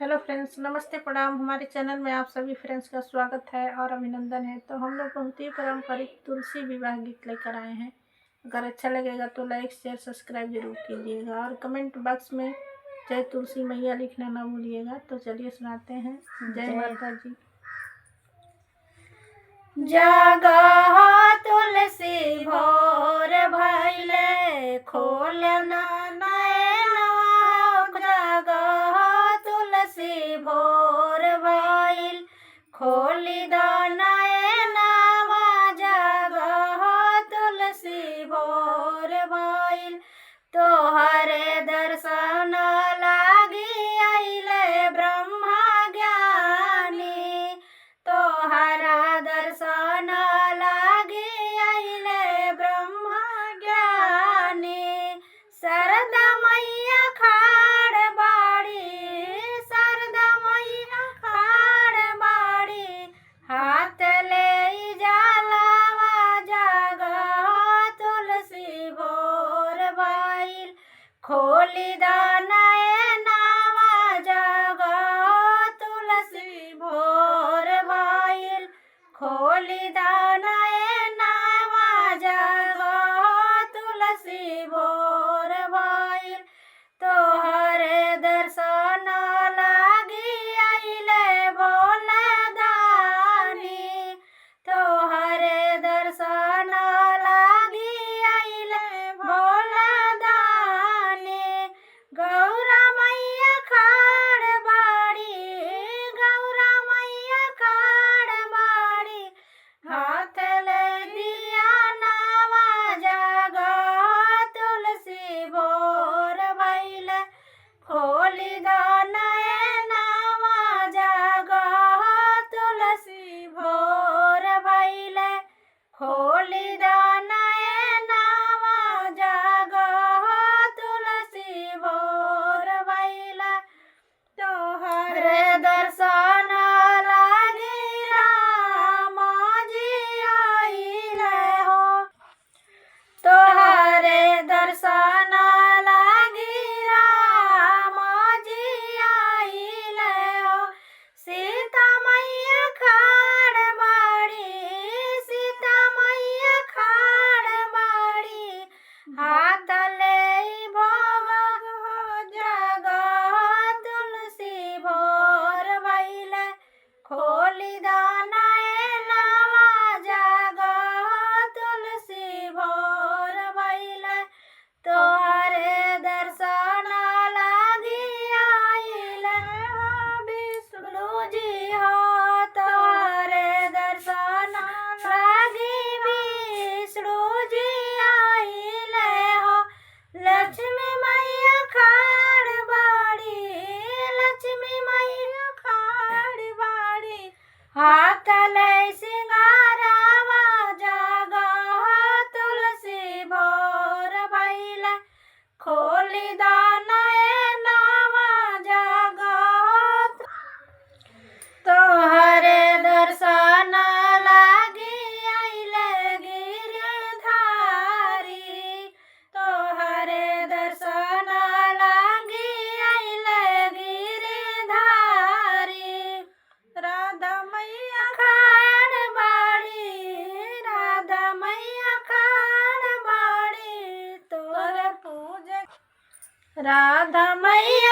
Hello friends, नमस्ते प्रणाम। हमारे चैनल में आप सभी फ्रेंड्स का स्वागत है और अभिनंदन है। तो हम लोग बहुत ही पारंपरिक तुलसी विवाह गीत लेकर आए हैं। अगर अच्छा लगेगा तो लाइक शेयर सब्सक्राइब जरूर कीजिएगा और कमेंट बॉक्स में जय तुलसी मैया लिखना ना भूलिएगा। तो चलिए सुनाते हैं। जय माता दी। जागा तुलसी भोर भैले खोलना नैना। जागा तुलसी भोर भैल खोली द नैना। जागा तुलसी भोर भैल तोहरे दर्शन लागी आइले ब्रह्मा ज्ञानी। तोहरा दर्शन लागी आइले ब्रह्मा ज्ञानी। शारदा मैया खाड़ बाड़ी, शारदा मैया खाड़ बाड़ी हाथ ले जलावा। जागा तुलसी भोर भइल खोली द नैनावा। जागा तुलसी भोर भइल खोली द नैनावा। जागा तुलसी भोर भइल तोहरे दर्शन लागी आइले भोला दानी। तोहरे दर्शन लागी आइले भोला दानी। गौरा मैया खाड़ बाड़ी, गौरा मैया खाड़ बाड़ी हाथ ले दिया नावा। जागा तुलसी भोर भइल खोली द नैनावा। जागा तुलसी भोर भइल खोली द नैनावा। जागा तुलसी भोर भइल तोहरे दर्शन लागी राम जी आइले हो। तोहरे दर्शन लागी राम जी आइले हो। सीता मैया खाड़ बाड़ी, सीता मैया खाड़ बाड़ी हाथ ले भोग हो। जागा तुलसी भोर भइल खोली द नैनावा। जागा तुलसी भोर भइल तोहरे दर्शन लागी आइले हो विष्णु जी हो। तोहरे दर्शन लागी विष्णु जी आइले हो। लक्ष्मी मैया खाड़ बाड़ी, लक्ष्मी मैया खाड़ बाड़ी हाथ ले सिंगारावा। जागा तुलसी भोर भइल खोली द नैनावा। जागा तोहरे दर्शन लागी आइले गिरधारी। तोहरे दर्शन लागी आइले गिरधारी। राधा मैया खाड़ बाड़ी, राधा मैया खाड़ बाड़ी तोर पूजा। राधा मैया